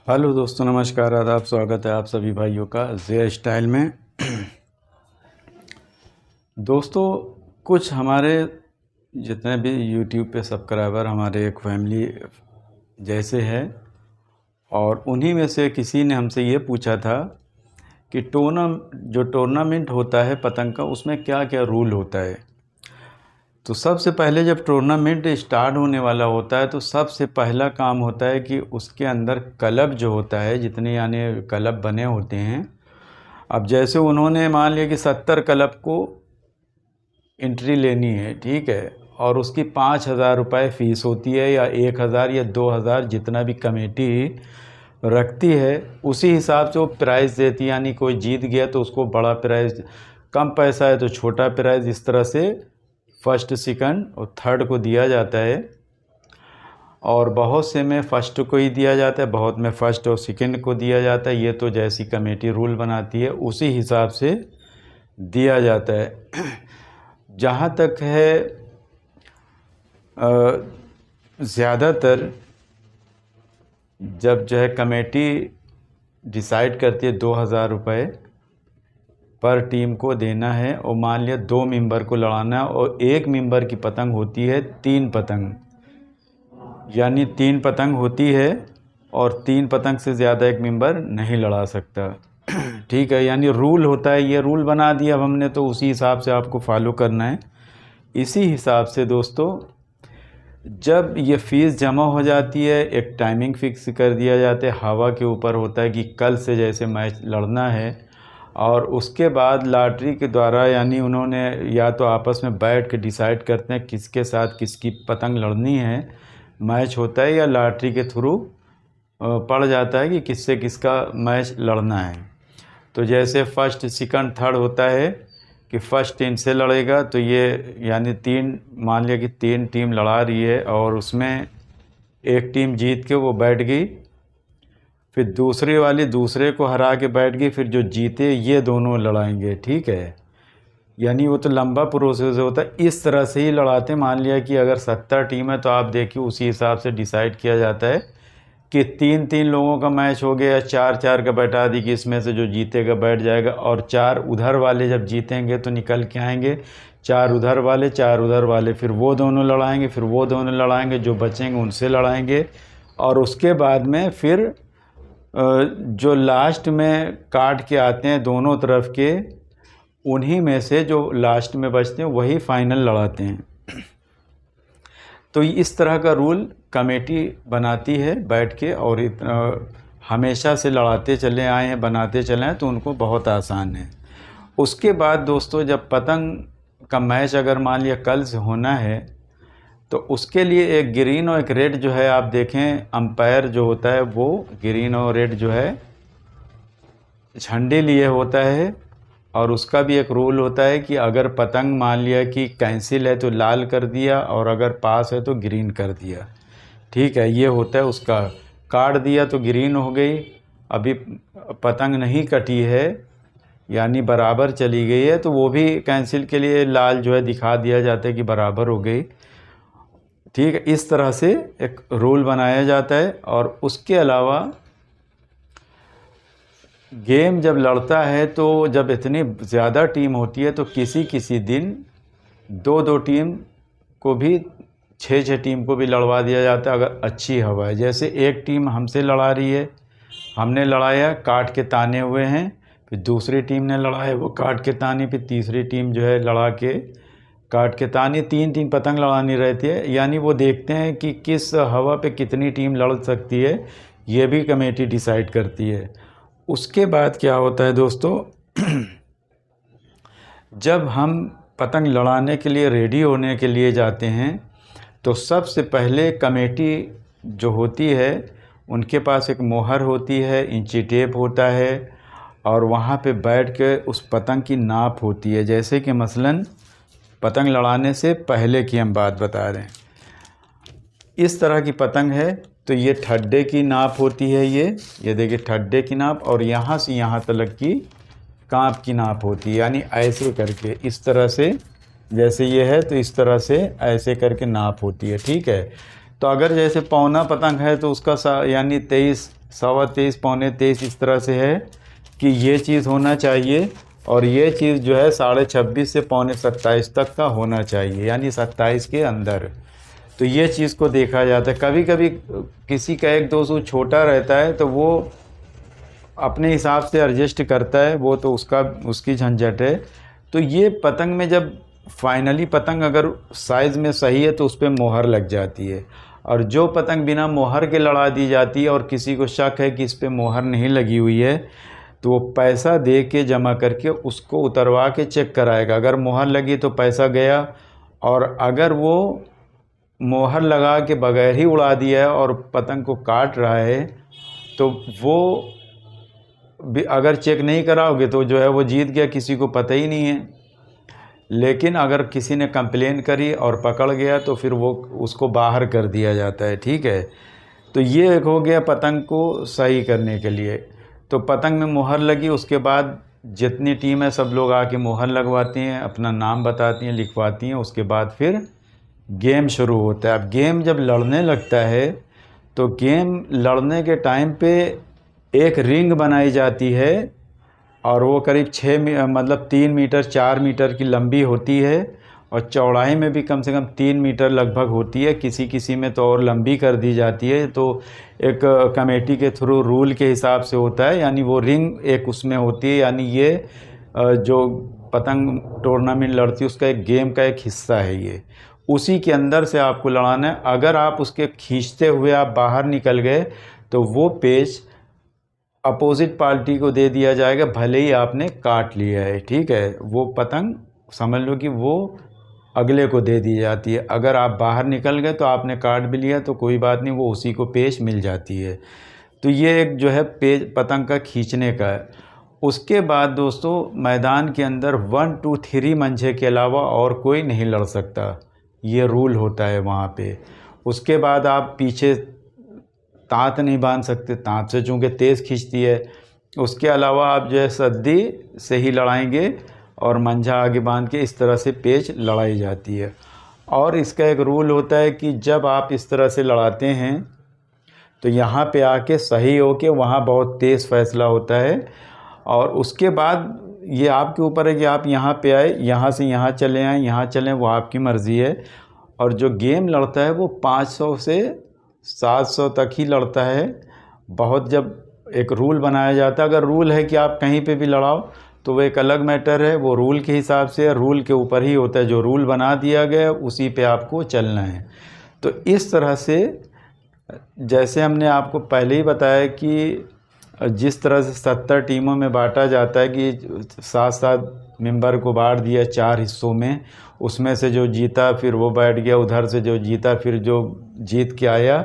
Hello दोस्तों, नमस्कार, आदाब, स्वागत है आप सभी भाइयों का जे स्टाइल में। दोस्तों, कुछ हमारे जितने भी यूट्यूब पे सब्सक्राइबर हमारे एक फैमिली जैसे है, और उन्हीं में से किसी ने हमसे ये पूछा था कि टूर्नामेंट होता है पतंग का, उसमें क्या क्या रूल होता है। तो सबसे पहले जब टूर्नामेंट स्टार्ट होने वाला होता है तो सबसे पहला काम होता है कि उसके अंदर क्लब जो होता है, जितने यानी क्लब बने होते हैं। अब जैसे उन्होंने मान लिया कि 70 क्लब को एंट्री लेनी है, ठीक है, और उसकी 5,000 रुपये फ़ीस होती है, या 1,000 या 2,000, जितना भी कमेटी रखती है उसी हिसाब से वो प्राइज़ देती है। यानी कोई जीत गया तो उसको बड़ा प्राइज़, कम पैसा है तो छोटा प्राइज़, इस तरह से फर्स्ट, सेकंड और थर्ड को दिया जाता है। और बहुत से में फ़र्स्ट को ही दिया जाता है, बहुत में फ़र्स्ट और सेकंड को दिया जाता है। ये तो जैसी कमेटी रूल बनाती है उसी हिसाब से दिया जाता है। जहाँ तक है ज़्यादातर जब जो है कमेटी डिसाइड करती है 2,000 रुपये पर टीम को देना है, और मान लिया 2 मेंबर को लड़ाना है, और एक मेंबर की पतंग होती है 3 पतंग, यानी 3 पतंग होती है, और 3 पतंग से ज़्यादा एक मेंबर नहीं लड़ा सकता। ठीक है, यानी रूल होता है, ये रूल बना दिया अब हमने, तो उसी हिसाब से आपको फॉलो करना है। इसी हिसाब से दोस्तों, जब ये फ़ीस जमा हो जाती है, एक टाइमिंग फिक्स कर दिया जाता है, हवा के ऊपर होता है कि कल से जैसे मैच लड़ना है, और उसके बाद लॉटरी के द्वारा, यानी उन्होंने या तो आपस में बैठ के डिसाइड करते हैं किसके साथ किसकी पतंग लड़नी है, मैच होता है, या लॉटरी के थ्रू पड़ जाता है कि किससे किसका मैच लड़ना है। तो जैसे फर्स्ट, सेकंड, थर्ड होता है कि फ़र्स्ट इनसे लड़ेगा, तो ये यानी 3, मान लिया कि 3 टीम लड़ा रही है, और उसमें एक टीम जीत के वो बैठ गई, फिर दूसरी वाली दूसरे को हरा के बैठ गई, फिर जो जीते ये दोनों लड़ाएंगे। ठीक है, यानी वो तो लंबा प्रोसेस होता है, इस तरह से ही लड़ाते। मान लिया कि अगर 70 टीम है तो आप देखिए उसी हिसाब से डिसाइड किया जाता है कि 3-3 लोगों का मैच हो गया, 4-4 का बैठा दी कि इसमें से जो जीतेगा बैठ जाएगा, और 4 उधर वाले जब जीतेंगे तो निकल के आएंगे, 4 उधर वाले, 4 उधर वाले, फिर वो दोनों लड़ाएंगे, फिर वो दोनों लड़ाएंगे, जो बचेंगे उनसे लड़ाएंगे। और उसके बाद में फिर जो लास्ट में काट के आते हैं दोनों तरफ के, उन्हीं में से जो लास्ट में बचते हैं वही फाइनल लड़ाते हैं। तो इस तरह का रूल कमेटी बनाती है बैठ के, और हमेशा से लड़ाते चले आए हैं, बनाते चले हैं, तो उनको बहुत आसान है। उसके बाद दोस्तों, जब पतंग का मैच अगर मान लिया कल से होना है, तो उसके लिए एक ग्रीन और एक रेड जो है, आप देखें अंपायर जो होता है वो ग्रीन और रेड जो है झंडे लिए होता है। और उसका भी एक रूल होता है कि अगर पतंग मान लिया कि कैंसिल है तो लाल कर दिया, और अगर पास है तो ग्रीन कर दिया। ठीक है, ये होता है उसका। काट दिया तो ग्रीन हो गई, अभी पतंग नहीं कटी है यानी बराबर चली गई है, तो वो भी कैंसिल के लिए लाल जो है दिखा दिया जाता है कि बराबर हो गई। ठीक है, इस तरह से एक रूल बनाया जाता है। और उसके अलावा गेम जब लड़ता है तो जब इतनी ज़्यादा टीम होती है तो किसी किसी दिन 2-2 टीम को भी, 6-6 टीम को भी लड़वा दिया जाता है अगर अच्छी हवा है। जैसे एक टीम हमसे लड़ा रही है, हमने लड़ाया, काट के ताने हुए हैं, फिर दूसरी टीम ने लड़ाया, वो काट के तानी, फिर तीसरी टीम जो है लड़ा के काट के तानी, 3-3 पतंग लड़ानी रहती है। यानी वो देखते हैं कि किस हवा पे कितनी टीम लड़ सकती है, ये भी कमेटी डिसाइड करती है। उसके बाद क्या होता है दोस्तों, जब हम पतंग लड़ाने के लिए रेडी होने के लिए जाते हैं, तो सबसे पहले कमेटी जो होती है उनके पास एक मोहर होती है, इंची टेप होता है, और वहाँ पे बैठ के उस पतंग की नाप होती है। जैसे कि मसलन पतंग लड़ाने से पहले की हम बात बता रहे हैं, इस तरह की पतंग है तो ये ठड्डे की नाप होती है, ये देखिए ठड्डे की नाप, और यहाँ से यहाँ तक की कांप की नाप होती है। यानी ऐसे करके, इस तरह से, जैसे ये है तो इस तरह से ऐसे करके नाप होती है। ठीक है, तो अगर जैसे पौना पतंग है तो उसका यानी 23 23:15 पौने 23 इस तरह से है कि ये चीज़ होना चाहिए, और ये चीज़ जो है 26:30 से पौने 27 तक का होना चाहिए, यानी 27 के अंदर। तो ये चीज़ को देखा जाता है। कभी कभी किसी का 1-2 सूच छोटा रहता है तो वो अपने हिसाब से एडजस्ट करता है, वो तो उसकी झंझट है। तो ये पतंग में जब फाइनली पतंग अगर साइज़ में सही है तो उस पर मोहर लग जाती है, और जो पतंग बिना मोहर के लड़ा दी जाती है और किसी को शक है कि इस पर मोहर नहीं लगी हुई है, तो वो पैसा दे के जमा करके उसको उतरवा के चेक कराएगा। अगर मोहर लगी तो पैसा गया, और अगर वो मोहर लगा के बगैर ही उड़ा दिया है और पतंग को काट रहा है तो वो अगर चेक नहीं कराओगे तो जो है वो जीत गया, किसी को पता ही नहीं है। लेकिन अगर किसी ने कंप्लेन करी और पकड़ गया तो फिर वो उसको बाहर कर दिया जाता है, ठीक है। तो ये एक हो गया पतंग को सही करने के लिए। तो पतंग में मोहर लगी, उसके बाद जितनी टीम है सब लोग आके मोहर लगवाती हैं, अपना नाम बताती हैं, लिखवाती हैं। उसके बाद फिर गेम शुरू होता है। अब गेम जब लड़ने लगता है तो गेम लड़ने के टाइम पे एक रिंग बनाई जाती है, और वो करीब 3 मीटर 4 मीटर की लंबी होती है, और चौड़ाई में भी कम से कम 3 मीटर लगभग होती है। किसी किसी में तो और लंबी कर दी जाती है। तो एक कमेटी के थ्रू रूल के हिसाब से होता है, यानी वो रिंग एक उसमें होती है, यानी ये जो पतंग टूर्नामेंट लड़ती है उसका एक गेम का एक हिस्सा है ये। उसी के अंदर से आपको लड़ाना है। अगर आप उसके खींचते हुए आप बाहर निकल गए तो वो पेच अपोजिट पार्टी को दे दिया जाएगा, भले ही आपने काट लिया है, ठीक है। वो पतंग समझ लो कि वो अगले को दे दी जाती है। अगर आप बाहर निकल गए तो आपने काट भी लिया तो कोई बात नहीं, वो उसी को पेच मिल जाती है। तो ये एक जो है पेच पतंग का खींचने का है। उसके बाद दोस्तों मैदान के अंदर 1 2 3 मंझे के अलावा और कोई नहीं लड़ सकता, ये रूल होता है वहाँ पे। उसके बाद आप पीछे तांत नहीं बांध सकते, तांत से चूँकि तेज़ खींचती है। उसके अलावा आप जो है सद्दी से ही लड़ाएंगे और मंझा आगे बांध के इस तरह से पेच लड़ाई जाती है। और इसका एक रूल होता है कि जब आप इस तरह से लड़ाते हैं तो यहाँ पे आके सही हो के वहाँ बहुत तेज़ फैसला होता है, और उसके बाद ये आपके ऊपर है कि आप यहाँ पे आए, यहाँ से यहाँ चले आए, यहाँ चलें, वो आपकी मर्ज़ी है। और जो गेम लड़ता है वो 500 से 700 तक ही लड़ता है। बहुत जब एक रूल बनाया जाता है, अगर रूल है कि आप कहीं पे भी लड़ाओ तो वो एक अलग मैटर है, वो रूल के हिसाब से, रूल के ऊपर ही होता है। जो रूल बना दिया गया उसी पे आपको चलना है। तो इस तरह से जैसे हमने आपको पहले ही बताया कि जिस तरह से 70 टीमों में बांटा जाता है कि 7-7 मेंबर को बांट दिया 4 हिस्सों में, उसमें से जो जीता फिर वो बैठ गया, उधर से जो जीता फिर जो जीत के आया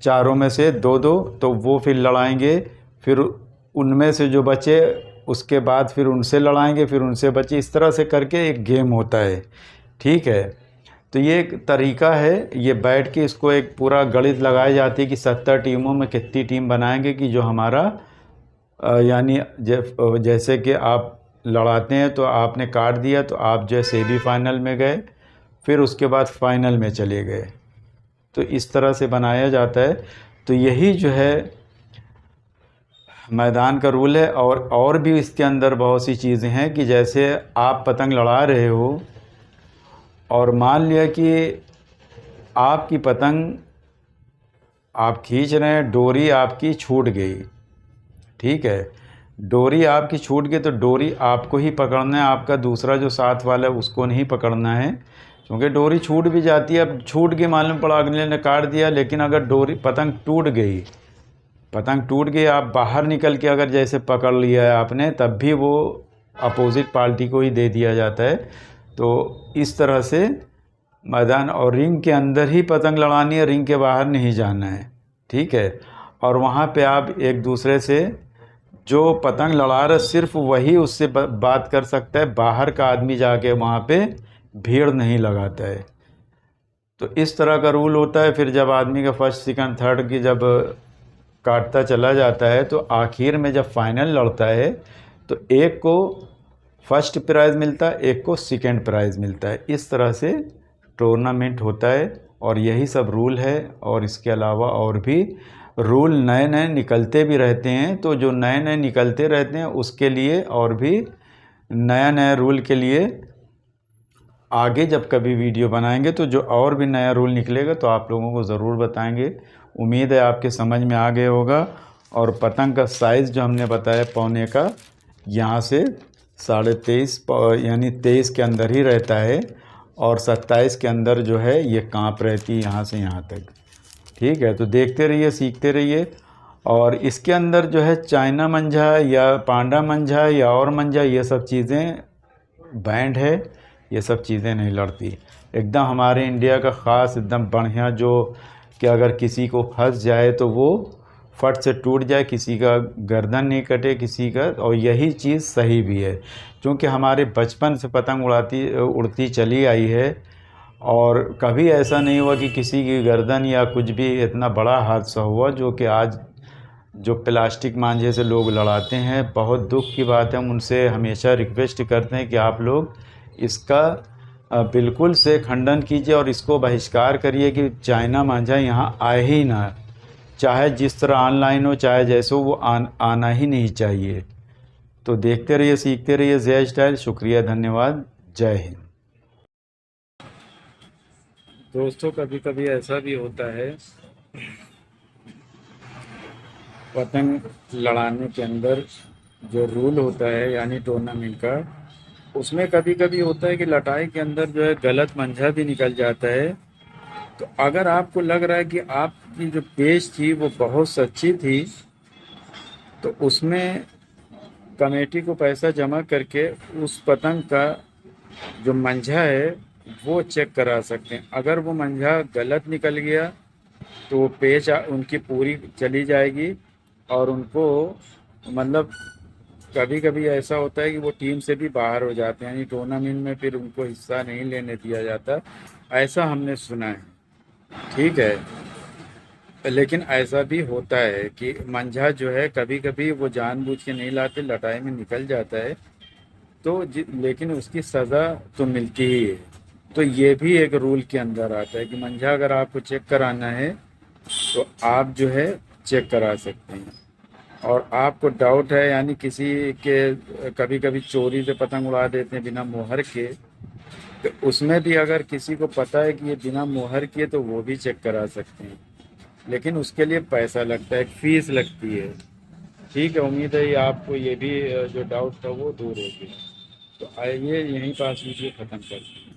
चारों में से 2-2 तो वो फिर लड़ाएंगे। फिर उनमें से जो बचे उसके बाद फिर उनसे लड़ाएंगे, फिर उनसे बचे, इस तरह से करके एक गेम होता है, ठीक है। तो ये एक तरीका है, ये बैठ के इसको एक पूरा गणित लगाई जाती है कि 70 टीमों में कितनी टीम बनाएंगे कि जो हमारा यानी जैसे कि आप लड़ाते हैं तो आपने काट दिया तो आप जो है सेमीफाइनल में गए, फिर उसके बाद फाइनल में चले गए। तो इस तरह से बनाया जाता है। तो यही जो है मैदान का रूल है। और भी इसके अंदर बहुत सी चीज़ें हैं कि जैसे आप पतंग लड़ा रहे हो और मान लिया कि आपकी पतंग आप खींच रहे हैं, डोरी आपकी छूट गई, ठीक है। डोरी आपकी छूट गई तो डोरी आपको ही पकड़ना है, आपका दूसरा जो साथ वाला है उसको नहीं पकड़ना है, क्योंकि डोरी छूट भी जाती है। अब छूट गई, मालूम पड़ा अगले ने काट दिया, लेकिन अगर डोरी पतंग टूट गई, आप बाहर निकल के अगर जैसे पकड़ लिया है आपने, तब भी वो अपोजिट पार्टी को ही दे दिया जाता है। तो इस तरह से मैदान और रिंग के अंदर ही पतंग लड़ानी है, रिंग के बाहर नहीं जाना है, ठीक है। और वहाँ पे आप एक दूसरे से जो पतंग लड़ा रहा सिर्फ वही उससे बात कर सकता है, बाहर का आदमी जाके वहाँ पे भीड़ नहीं लगाता है। तो इस तरह का रूल होता है। फिर जब आदमी का फर्स्ट सेकंड थर्ड की जब काटता चला जाता है तो आखिर में जब फाइनल लड़ता है तो एक को फर्स्ट प्राइज़ मिलता है, एक को सेकंड प्राइज़ मिलता है। इस तरह से टूर्नामेंट होता है और यही सब रूल है। और इसके अलावा और भी रूल नए नए निकलते भी रहते हैं, तो जो नए नए निकलते रहते हैं उसके लिए और भी नया नया रूल के लिए आगे जब कभी वीडियो बनाएंगे तो जो और भी नया रूल निकलेगा तो आप लोगों को ज़रूर बताएंगे। उम्मीद है आपके समझ में आ गया होगा। और पतंग का साइज़ जो हमने बताया पौने का, यहाँ से 23.5 यानी 23 के अंदर ही रहता है, और 27 के अंदर जो है ये काँप रहती है यहाँ से यहाँ तक। ठीक है, तो देखते रहिए, सीखते रहिए। और इसके अंदर जो है चाइना मंझा या पांडा मंझा या और मंझा, ये सब चीज़ें बैंड है, ये सब चीज़ें नहीं लड़ती। एकदम हमारे इंडिया का ख़ास एकदम बढ़िया, जो कि अगर किसी को फंस जाए तो वो फट से टूट जाए, किसी का गर्दन नहीं कटे किसी का। और यही चीज़ सही भी है, क्योंकि हमारे बचपन से पतंग उड़ती चली आई है, और कभी ऐसा नहीं हुआ कि किसी की गर्दन या कुछ भी इतना बड़ा हादसा हुआ जो कि आज जो प्लास्टिक मांझे से लोग लड़ाते हैं। बहुत दुख की बात है। हम उनसे हमेशा रिक्वेस्ट करते हैं कि आप लोग इसका बिल्कुल से खंडन कीजिए और इसको बहिष्कार करिए कि चाइना मांझा यहाँ आए ही ना, चाहे जिस तरह ऑनलाइन हो चाहे जैसे हो, वो आना ही नहीं चाहिए। तो देखते रहिए, सीखते रहिए जय स्टाइल। शुक्रिया, धन्यवाद, जय हिंद। दोस्तों, कभी कभी ऐसा भी होता है पतंग लड़ाने के अंदर जो रूल होता है यानी टूर्नामेंट का, उसमें कभी कभी होता है कि लटाई के अंदर जो है गलत मंझा भी निकल जाता है। तो अगर आपको लग रहा है कि आपकी जो पेच थी वो बहुत सच्ची थी, तो उसमें कमेटी को पैसा जमा करके उस पतंग का जो मंझा है वो चेक करा सकते हैं। अगर वो मंझा गलत निकल गया तो वो पेच उनकी पूरी चली जाएगी, और उनको मतलब कभी कभी ऐसा होता है कि वो टीम से भी बाहर हो जाते हैं, यानी टूर्नामेंट में फिर उनको हिस्सा नहीं लेने दिया जाता। ऐसा हमने सुना है। ठीक है, लेकिन ऐसा भी होता है कि मंझा जो है कभी कभी वो जानबूझ के नहीं लाते, लटाई में निकल जाता है, तो लेकिन उसकी सज़ा तो मिलती ही है। तो ये भी एक रूल के अंदर आता है कि मंझा अगर आपको चेक कराना है तो आप जो है चेक करा सकते हैं। और आपको डाउट है, यानी किसी के कभी कभी चोरी से पतंग उड़ा देते हैं बिना मोहर के, तो उसमें भी अगर किसी को पता है कि ये बिना मोहर के, तो वो भी चेक करा सकते हैं, लेकिन उसके लिए पैसा लगता है, फीस लगती है। ठीक है, उम्मीद है ये आपको ये भी जो डाउट था वो दूर हो गया। तो आइए यहीं पास वीडियो ख़त्म करते हैं।